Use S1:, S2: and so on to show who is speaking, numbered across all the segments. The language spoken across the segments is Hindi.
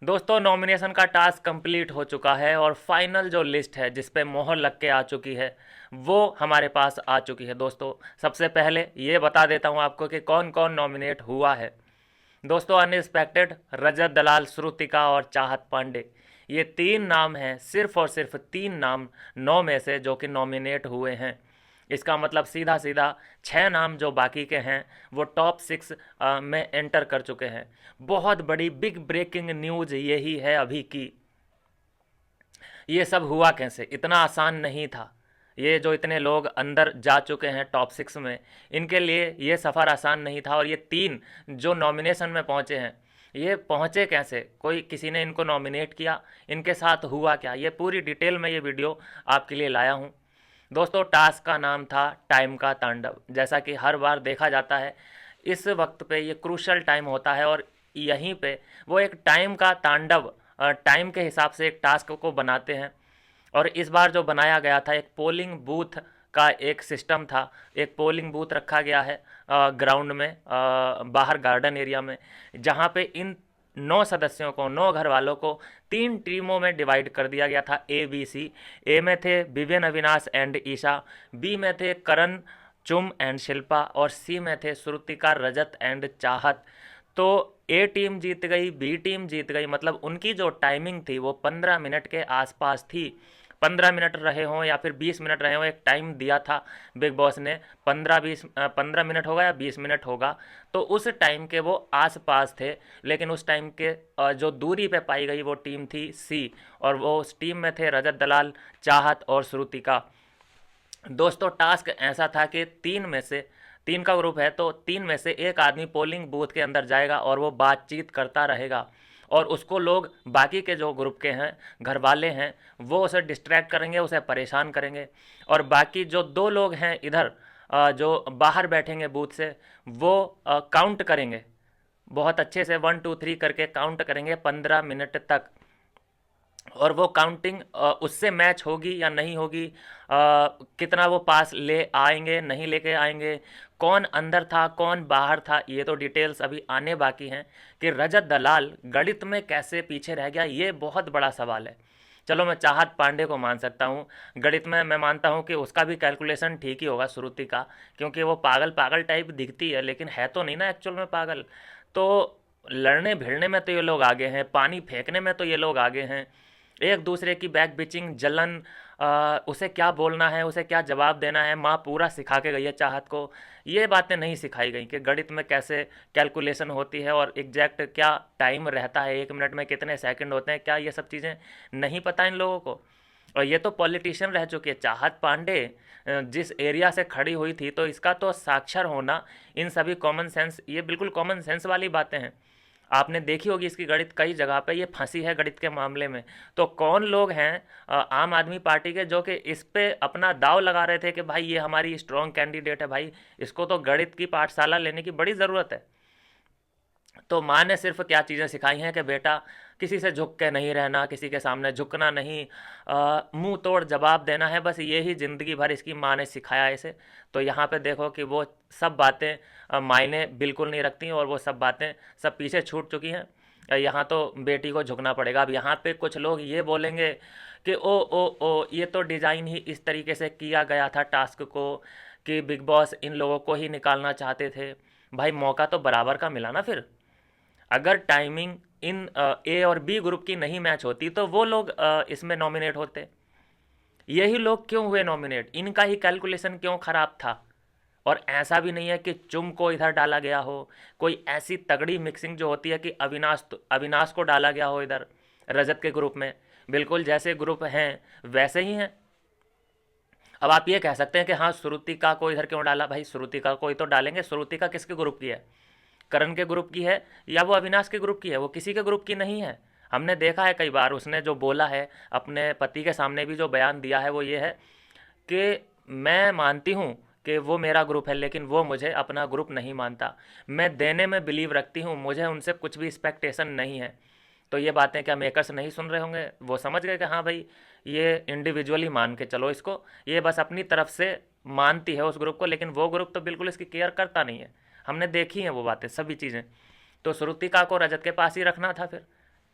S1: दोस्तों नॉमिनेशन का टास्क कंप्लीट हो चुका है और फाइनल जो लिस्ट है जिस पे मोहर लग के आ चुकी है वो हमारे पास आ चुकी है। दोस्तों सबसे पहले ये बता देता हूँ आपको कि कौन कौन नॉमिनेट हुआ है। दोस्तों अनएक्सपेक्टेड, रजत दलाल, श्रुतिका और चाहत पांडे, ये तीन नाम हैं, सिर्फ और सिर्फ तीन नाम 9 में से जो कि नॉमिनेट हुए हैं। इसका मतलब सीधा सीधा 6 नाम जो बाकी के हैं वो टॉप 6 में एंटर कर चुके हैं। बहुत बड़ी बिग ब्रेकिंग न्यूज़ यही है अभी की। ये सब हुआ कैसे? इतना आसान नहीं था। ये जो इतने लोग अंदर जा चुके हैं टॉप 6 में, इनके लिए ये सफ़र आसान नहीं था। और ये तीन जो नॉमिनेशन में पहुंचे हैं, ये पहुंचे कैसे? कोई किसी ने इनको नॉमिनेट किया? इनके साथ हुआ क्या? ये पूरी डिटेल में ये वीडियो आपके लिए लाया हूँ। दोस्तों टास्क का नाम था टाइम का तांडव। जैसा कि हर बार देखा जाता है, इस वक्त पे ये क्रूशल टाइम होता है और यहीं पे वो एक टाइम का तांडव, टाइम के हिसाब से एक टास्क को बनाते हैं। और इस बार जो बनाया गया था, एक पोलिंग बूथ का एक सिस्टम था। एक पोलिंग बूथ रखा गया है ग्राउंड में, बाहर गार्डन एरिया में, जहाँ पे इन 9 सदस्यों को, 9 घर वालों को 3 टीमों में डिवाइड कर दिया गया था, ए बी सी। ए में थे विवेन, अविनाश एंड ईशा, बी में थे करण, चुम एंड शिल्पा, और सी में थे श्रुतिका, रजत एंड चाहत। तो ए टीम जीत गई, बी टीम जीत गई। मतलब उनकी जो टाइमिंग थी वो 15 मिनट के आसपास थी। 15 मिनट रहे हों या फिर 20 मिनट रहे हों, एक टाइम दिया था बिग बॉस ने, 15 मिनट होगा या 20 मिनट होगा, तो उस टाइम के वो आस पास थे। लेकिन उस टाइम के जो दूरी पे पाई गई वो टीम थी सी, और वो उस टीम में थे रजत दलाल, चाहत और श्रुतिका। दोस्तों टास्क ऐसा था कि तीन का ग्रुप है, तो तीन में से एक आदमी पोलिंग बूथ के अंदर जाएगा और वो बातचीत करता रहेगा, और उसको लोग बाकी के जो ग्रुप के हैं, घर वाले हैं, वो उसे डिस्ट्रैक्ट करेंगे, उसे परेशान करेंगे। और बाकी जो दो लोग हैं इधर, जो बाहर बैठेंगे बूथ से, वो काउंट करेंगे, बहुत अच्छे से 1 2 3 करके काउंट करेंगे 15 मिनट तक। और वो काउंटिंग उससे मैच होगी या नहीं होगी, कितना वो पास ले आएंगे, नहीं लेके आएंगे, कौन अंदर था कौन बाहर था, ये तो डिटेल्स अभी आने बाकी हैं। कि रजत दलाल गणित में कैसे पीछे रह गया, ये बहुत बड़ा सवाल है। चलो मैं चाहत पांडे को मान सकता हूँ, गणित में मैं मानता हूँ कि उसका भी कैलकुलेशन ठीक ही होगा श्रुति का, क्योंकि वो पागल पागल टाइप दिखती है लेकिन है तो नहीं ना एक्चुअल में पागल। तो लड़ने भिड़ने में तो ये लोग आगे हैं, पानी फेंकने में तो ये लोग आगे हैं, एक दूसरे की बैक बिचिंग, जलन, उसे क्या बोलना है, उसे क्या जवाब देना है, माँ पूरा सिखा के गई है चाहत को। ये बातें नहीं सिखाई गई कि गणित में कैसे कैलकुलेशन होती है और एग्जैक्ट क्या टाइम रहता है, 1 मिनट में कितने सेकंड होते हैं, क्या ये सब चीज़ें नहीं पता इन लोगों को। और ये तो पॉलिटिशियन रह चुकी है चाहत पांडे, जिस एरिया से खड़ी हुई थी, तो इसका तो साक्षर होना, इन सभी कॉमन सेंस, ये बिल्कुल कॉमन सेंस वाली बातें हैं। आपने देखी होगी इसकी गणित कई जगह पे ये फंसी है गणित के मामले में। तो कौन लोग हैं आम आदमी पार्टी के जो कि इस पे अपना दाव लगा रहे थे कि भाई ये हमारी स्ट्रॉन्ग कैंडिडेट है, भाई इसको तो गणित की पाठशाला लेने की बड़ी ज़रूरत है। तो माँ ने सिर्फ क्या चीज़ें सिखाई हैं कि बेटा किसी से झुक के नहीं रहना, किसी के सामने झुकना नहीं, मुंह तोड़ जवाब देना है, बस ये ही ज़िंदगी भर इसकी माँ ने सिखाया इसे। तो यहाँ पे देखो कि वो सब बातें मायने बिल्कुल नहीं रखती, और वो सब बातें सब पीछे छूट चुकी हैं। यहाँ तो बेटी को झुकना पड़ेगा। अब यहाँ पे कुछ लोग ये बोलेंगे कि ओ ये तो डिज़ाइन ही इस तरीके से किया गया था टास्क को कि बिग बॉस इन लोगों को ही निकालना चाहते थे। भाई मौका तो बराबर का मिला ना फिर। अगर टाइमिंग इन ए और बी ग्रुप की नहीं मैच होती तो वो लोग इसमें नॉमिनेट होते। यही लोग क्यों हुए नॉमिनेट? इनका ही कैलकुलेशन क्यों खराब था? और ऐसा भी नहीं है कि चुम को इधर डाला गया हो, कोई ऐसी तगड़ी मिक्सिंग जो होती है कि अविनाश को डाला गया हो इधर रजत के ग्रुप में। बिल्कुल जैसे ग्रुप हैं वैसे ही हैं। अब आप ये कह सकते हैं कि हाँ श्रुतिका को इधर क्यों डाला? भाई श्रुतिका को ही तो डालेंगे। श्रुतिका किसके ग्रुप की है? करण के ग्रुप की है या वो अविनाश के ग्रुप की है? वो किसी के ग्रुप की नहीं है। हमने देखा है कई बार उसने जो बोला है, अपने पति के सामने भी जो बयान दिया है वो ये है कि मैं मानती हूँ कि वो मेरा ग्रुप है लेकिन वो मुझे अपना ग्रुप नहीं मानता, मैं देने में बिलीव रखती हूँ, मुझे उनसे कुछ भी एक्सपेक्टेशन नहीं है। तो ये बातें क्या मेकर्स नहीं सुन रहे होंगे? वो समझ गए कि हाँ भाई ये इंडिविजुअली मान के चलो इसको, ये बस अपनी तरफ से मानती है उस ग्रुप को, लेकिन वो ग्रुप तो बिल्कुल इसकी केयर करता नहीं है। हमने देखी हैं वो बातें, सभी चीज़ें। तो श्रुतिका को रजत के पास ही रखना था फिर।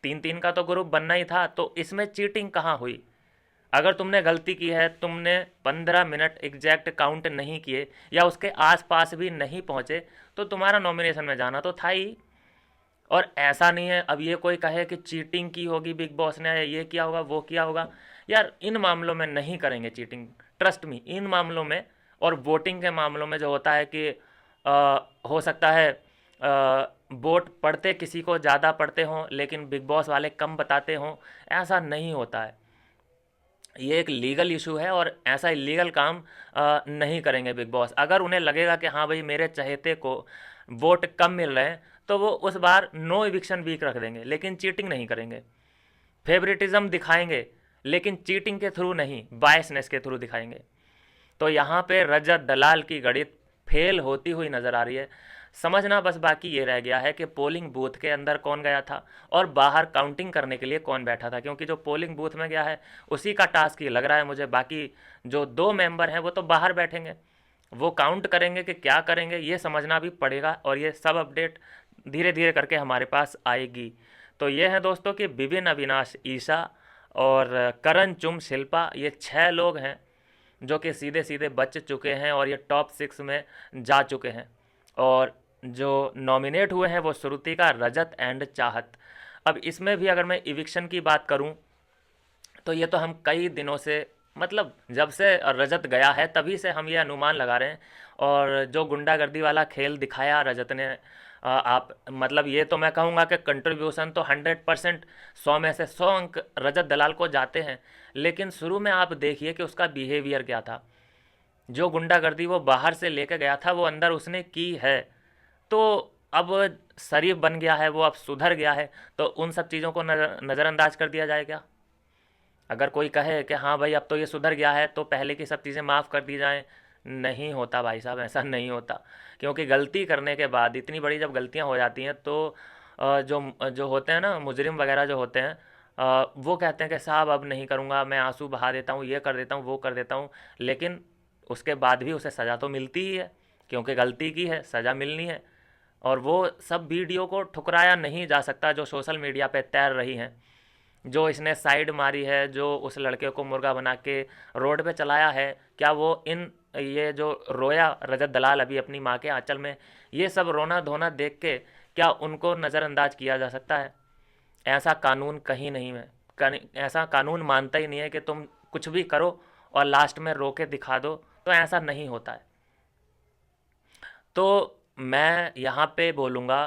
S1: तीन तीन का तो ग्रुप बनना ही था, तो इसमें चीटिंग कहाँ हुई? अगर तुमने गलती की है, तुमने 15 मिनट एग्जैक्ट काउंट नहीं किए या उसके आसपास भी नहीं पहुंचे, तो तुम्हारा नॉमिनेशन में जाना तो था ही। और ऐसा नहीं है अब ये कोई कहे कि चीटिंग की होगी बिग बॉस ने, ये किया होगा वो किया होगा, यार इन मामलों में नहीं करेंगे चीटिंग, ट्रस्ट मी, इन मामलों में। और वोटिंग के मामलों में जो होता है कि हो सकता है वोट पढ़ते किसी को ज़्यादा पढ़ते हों लेकिन बिग बॉस वाले कम बताते हों, ऐसा नहीं होता है। ये एक लीगल इशू है और ऐसा इलीगल काम नहीं करेंगे बिग बॉस। अगर उन्हें लगेगा कि हाँ भाई मेरे चहेते को वोट कम मिल रहे हैं, तो वो उस बार नो इविक्शन वीक रख देंगे, लेकिन चीटिंग नहीं करेंगे। फेवरेटिज्म दिखाएंगे लेकिन चीटिंग के थ्रू नहीं, बायसनेस के थ्रू दिखाएंगे। तो यहाँ पे रजत दलाल की गणित फेल होती हुई नज़र आ रही है। समझना बस बाकी ये रह गया है कि पोलिंग बूथ के अंदर कौन गया था और बाहर काउंटिंग करने के लिए कौन बैठा था, क्योंकि जो पोलिंग बूथ में गया है उसी का टास्क ही लग रहा है मुझे। बाकी जो 2 मेंबर हैं वो तो बाहर बैठेंगे, वो काउंट करेंगे कि क्या करेंगे, ये समझना भी पड़ेगा। और ये सब अपडेट धीरे धीरे करके हमारे पास आएगी। तो ये है दोस्तों कि विपिन, अविनाश, ईशा और करण, चुम, शिल्पा, ये 6 लोग हैं जो कि सीधे सीधे बच चुके हैं और ये टॉप 6 में जा चुके हैं। और जो नॉमिनेट हुए हैं वो श्रुतिका, रजत एंड चाहत। अब इसमें भी अगर मैं इविक्शन की बात करूं तो ये तो हम कई दिनों से, मतलब जब से रजत गया है तभी से हम ये अनुमान लगा रहे हैं। और जो गुंडागर्दी वाला खेल दिखाया रजत ने, आप मतलब ये तो मैं कहूँगा कि कंट्रीब्यूशन तो 100%, 100 में से 100 अंक रजत दलाल को जाते हैं। लेकिन शुरू में आप देखिए कि उसका बिहेवियर क्या था। जो गुंडागर्दी वो बाहर से लेके गया था वो अंदर उसने की है। तो अब शरीफ बन गया है वो, अब सुधर गया है, तो उन सब चीज़ों को नज़रअंदाज कर दिया जाए क्या? अगर कोई कहे कि हाँ भाई अब तो ये सुधर गया है तो पहले की सब चीज़ें माफ़ कर दी जाएं, नहीं होता भाई साहब, ऐसा नहीं होता। क्योंकि गलती करने के बाद, इतनी बड़ी जब गलतियाँ हो जाती हैं तो जो जो होते हैं ना मुजरिम वगैरह जो होते हैं, वो कहते हैं कि साहब अब नहीं करूँगा, मैं आंसू बहा देता हूँ, ये कर देता हूँ, वो कर देता हूँ। लेकिन उसके बाद भी उसे सज़ा तो मिलती ही है, क्योंकि गलती की है, सज़ा मिलनी है। और वो सब वीडियो को ठुकराया नहीं जा सकता जो सोशल मीडिया पे तैर रही हैं। जो इसने साइड मारी है, जो उस लड़के को मुर्गा बना के रोड पे चलाया है, क्या वो इन ये जो रोया रजत दलाल अभी अपनी माँ के आंचल में, ये सब रोना धोना देख के क्या उनको नज़रअंदाज किया जा सकता है? ऐसा कानून कहीं नहीं है। ऐसा कानून मानता ही नहीं है कि तुम कुछ भी करो और लास्ट में रो के दिखा दो, तो ऐसा नहीं होता है। तो मैं यहाँ पे बोलूँगा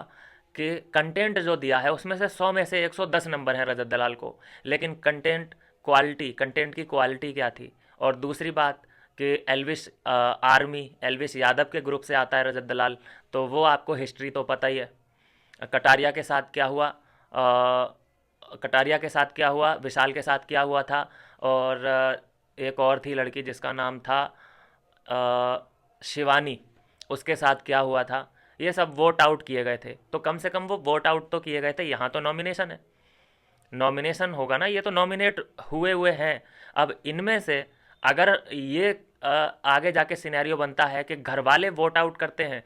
S1: कि कंटेंट जो दिया है उसमें से 100 में से 110 नंबर हैं रजत दलाल को, लेकिन कंटेंट की क्वालिटी क्या थी? और दूसरी बात कि एल्विश आर्मी, एल्विश यादव के ग्रुप से आता है रजत दलाल, तो वो आपको हिस्ट्री तो पता ही है। कटारिया के साथ क्या हुआ, कटारिया के साथ क्या हुआ, विशाल के साथ क्या हुआ था, और एक और थी लड़की जिसका नाम था शिवानी, उसके साथ क्या हुआ था। ये सब वोट आउट किए गए थे, तो कम से कम वो वोट आउट तो किए गए थे। यहाँ तो नॉमिनेशन है, नॉमिनेशन होगा ना, ये तो नॉमिनेट हुए हुए हैं। अब इनमें से अगर ये आगे जाके सिनेरियो बनता है कि घर वाले वोट आउट करते हैं,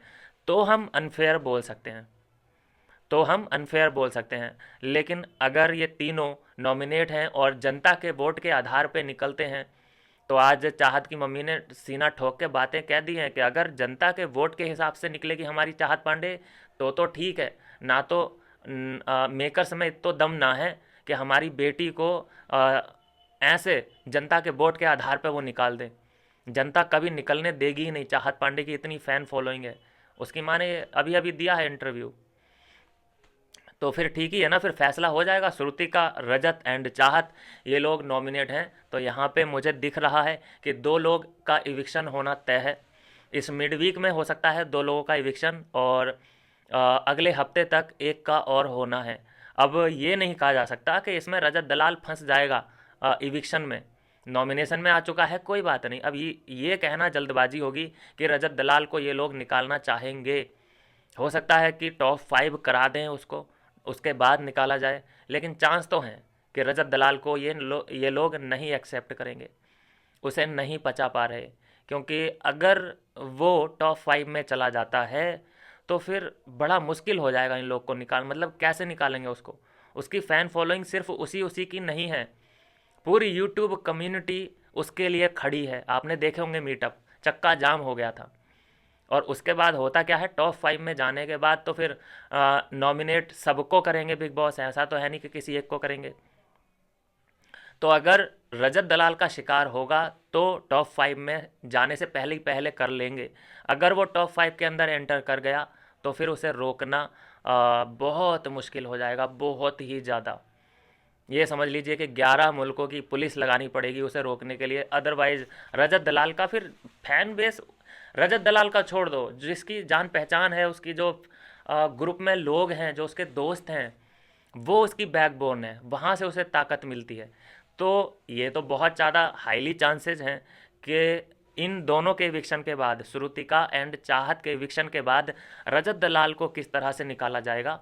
S1: तो हम अनफेयर बोल सकते हैं, लेकिन अगर ये तीनों नॉमिनेट हैं और जनता के वोट के आधार पे निकलते हैं, तो आज चाहत की मम्मी ने सीना ठोक के बातें कह दी हैं कि अगर जनता के वोट के हिसाब से निकलेगी हमारी चाहत पांडे तो ठीक है, ना तो मेकर्स में इतो दम ना है कि हमारी बेटी को ऐसे जनता के वोट के आधार पर वो निकाल दें। जनता कभी निकलने देगी ही नहीं, चाहत पांडे की इतनी फ़ैन फॉलोइंग है। उसकी माँ ने अभी अभी दिया है इंटरव्यू, तो फिर ठीक ही है ना, फिर फैसला हो जाएगा। श्रुतिका, रजत एंड चाहत, ये लोग नॉमिनेट हैं। तो यहाँ पे मुझे दिख रहा है कि 2 लोग का इविक्शन होना तय है। इस मिड वीक में हो सकता है 2 लोगों का इविक्शन, और अगले हफ्ते तक एक का और होना है। अब ये नहीं कहा जा सकता कि इसमें रजत दलाल फंस जाएगा इविक्शन में। नॉमिनेशन में आ चुका है, कोई बात नहीं। अब ये कहना जल्दबाजी होगी कि रजत दलाल को ये लोग निकालना चाहेंगे। हो सकता है कि टॉप 5 करा दें उसको, उसके बाद निकाला जाए, लेकिन चांस तो हैं कि रजत दलाल को ये लोग नहीं एक्सेप्ट करेंगे, उसे नहीं पचा पा रहे। क्योंकि अगर वो टॉप 5 में चला जाता है तो फिर बड़ा मुश्किल हो जाएगा इन लोग को मतलब कैसे निकालेंगे उसको। उसकी फ़ैन फॉलोइंग सिर्फ उसी उसी की नहीं है, पूरी यूट्यूब कम्युनिटी उसके लिए खड़ी है। आपने देखे होंगे मीटअप, चक्का जाम हो गया था। और उसके बाद होता क्या है, टॉप 5 में जाने के बाद तो फिर नॉमिनेट सबको करेंगे बिग बॉस, ऐसा तो है नहीं कि किसी एक को करेंगे। तो अगर रजत दलाल का शिकार होगा तो टॉप 5 में जाने से पहले ही पहले कर लेंगे। अगर वो टॉप 5 के अंदर एंटर कर गया तो फिर उसे रोकना बहुत मुश्किल हो जाएगा, बहुत ही ज़्यादा। ये समझ लीजिए कि 11 मुल्कों की पुलिस लगानी पड़ेगी उसे रोकने के लिए। अदरवाइज रजत दलाल का फिर फैन बेस, रजत दलाल का छोड़ दो, जिसकी जान पहचान है, उसकी जो ग्रुप में लोग हैं, जो उसके दोस्त हैं, वो उसकी बैकबोन है, वहाँ से उसे ताकत मिलती है। तो ये तो बहुत ज़्यादा हाईली चांसेस हैं कि इन दोनों के इविक्शन के बाद, श्रुतिका एंड चाहत के इविक्शन के बाद, रजत दलाल को किस तरह से निकाला जाएगा,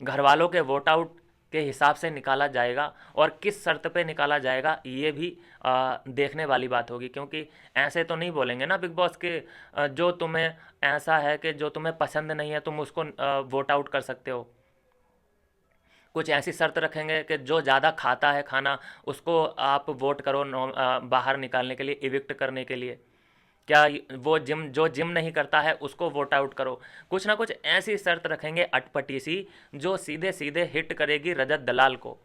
S1: घर वालों के वोट आउट के हिसाब से निकाला जाएगा और किस शर्त पे निकाला जाएगा, ये भी देखने वाली बात होगी। क्योंकि ऐसे तो नहीं बोलेंगे ना बिग बॉस के जो तुम्हें ऐसा है कि जो तुम्हें पसंद नहीं है तुम उसको वोट आउट कर सकते हो। कुछ ऐसी शर्त रखेंगे कि जो ज़्यादा खाता है खाना उसको आप वोट करो बाहर निकालने के लिए, इविक्ट करने के लिए। क्या वो जिम नहीं करता है उसको वोट आउट करो। कुछ ना कुछ ऐसी शर्त रखेंगे अटपटी सी, जो सीधे सीधे हिट करेगी रजत दलाल को।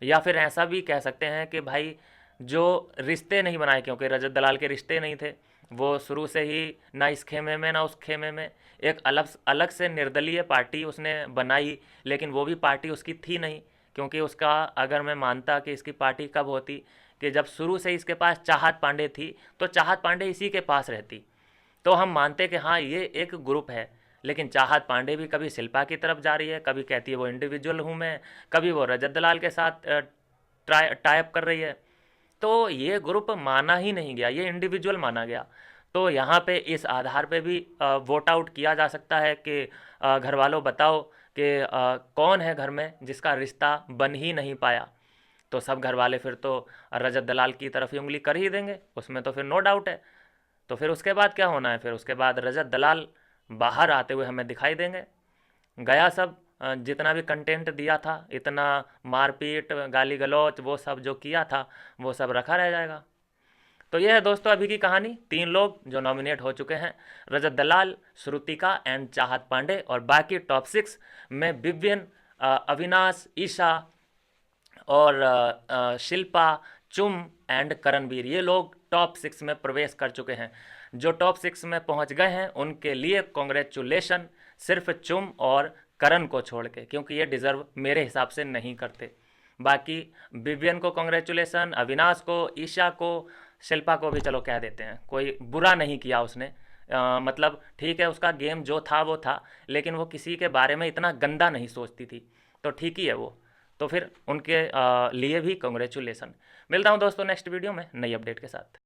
S1: या फिर ऐसा भी कह सकते हैं कि भाई जो रिश्ते नहीं बनाए, क्योंकि रजत दलाल के रिश्ते नहीं थे, वो शुरू से ही ना इस खेमे में ना उस खेमे में, एक अलग अलग से निर्दलीय पार्टी उसने बनाई, लेकिन वो भी पार्टी उसकी थी नहीं। क्योंकि उसका, अगर मैं मानता कि इसकी पार्टी कब होती, कि जब शुरू से इसके पास चाहत पांडे थी तो चाहत पांडे इसी के पास रहती, तो हम मानते कि हाँ ये एक ग्रुप है। लेकिन चाहत पांडे भी कभी शिल्पा की तरफ जा रही है, कभी कहती है वो इंडिविजुअल हूँ मैं, कभी वो रजत दलाल के साथ टाइप कर रही है। तो ये ग्रुप माना ही नहीं गया, ये इंडिविजुअल माना गया। तो यहाँ पे इस आधार पे भी वोट आउट किया जा सकता है कि घर वालों बताओ कि कौन है घर में जिसका रिश्ता बन ही नहीं पाया। तो सब घर वाले फिर तो रजत दलाल की तरफ ही उंगली कर ही देंगे, उसमें तो फिर नो डाउट है। तो फिर उसके बाद क्या होना है, फिर उसके बाद रजत दलाल बाहर आते हुए हमें दिखाई देंगे। गया सब, जितना भी कंटेंट दिया था, इतना मारपीट गाली गलौच वो सब जो किया था वो सब रखा रह जाएगा। तो यह है दोस्तों अभी की कहानी। 3 लोग जो नॉमिनेट हो चुके हैं, रजत दलाल, श्रुतिका एंड चाहत पांडे, और बाकी टॉप 6 में विवियन, अविनाश, ईशा और शिल्पा, चुम एंड करणवीर, ये लोग टॉप 6 में प्रवेश कर चुके हैं। जो टॉप 6 में पहुंच गए हैं उनके लिए कॉन्ग्रेचुलेशन, सिर्फ चुम और करण को छोड़ के, क्योंकि ये डिज़र्व मेरे हिसाब से नहीं करते। बाकी विवियन को कॉन्ग्रेचुलेशन, अविनाश को, ईशा को, शिल्पा को भी चलो कह देते हैं, कोई बुरा नहीं किया उसने। मतलब ठीक है, उसका गेम जो था वो था, लेकिन वो किसी के बारे में इतना गंदा नहीं सोचती थी, तो ठीक ही है वो। तो फिर उनके लिए भी कॉन्ग्रेचुलेसन। मिलता हूँ दोस्तों नेक्स्ट वीडियो में नई अपडेट के साथ।